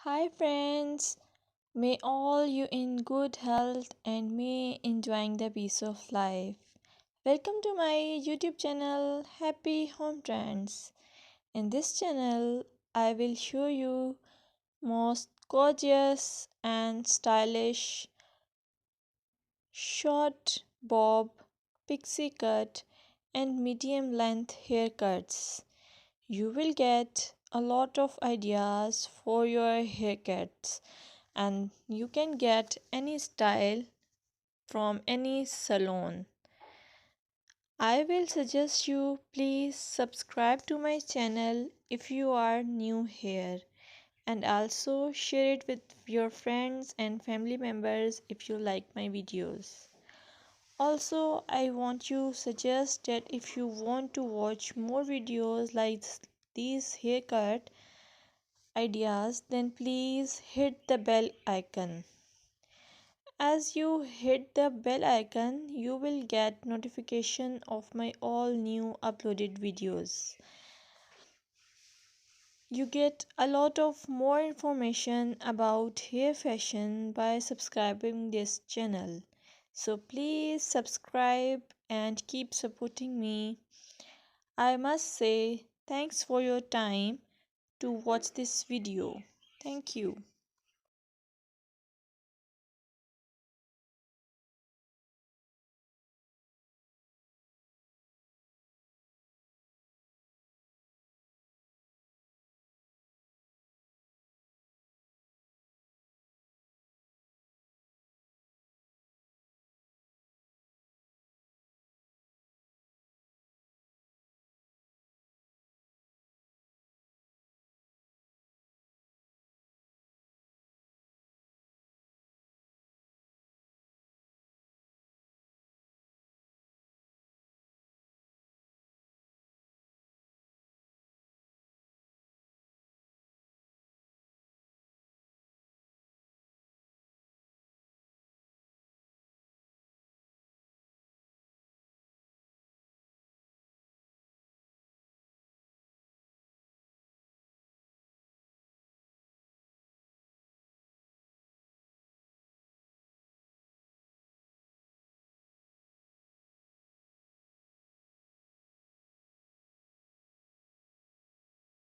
Hi friends, may all you in good health and may enjoying the peace of life. Welcome to my YouTube channel Happy Home Trends. In this channel, I will show you most gorgeous and stylish short bob, pixie cut and medium length haircuts. You will get a lot of ideas for your haircuts and you can get any style from any salon. I will suggest you please subscribe to my channel if you are new here and also share it with your friends and family members if you like my videos. Also, I want you suggest that if you want to watch more videos like these haircut ideas, then please hit the bell icon. As you hit the bell icon, you will get notification of my all new uploaded videos. You get a lot of more information about hair fashion by subscribing this channel. So please subscribe and keep supporting me. I must say thanks for your time to watch this video. Thank you.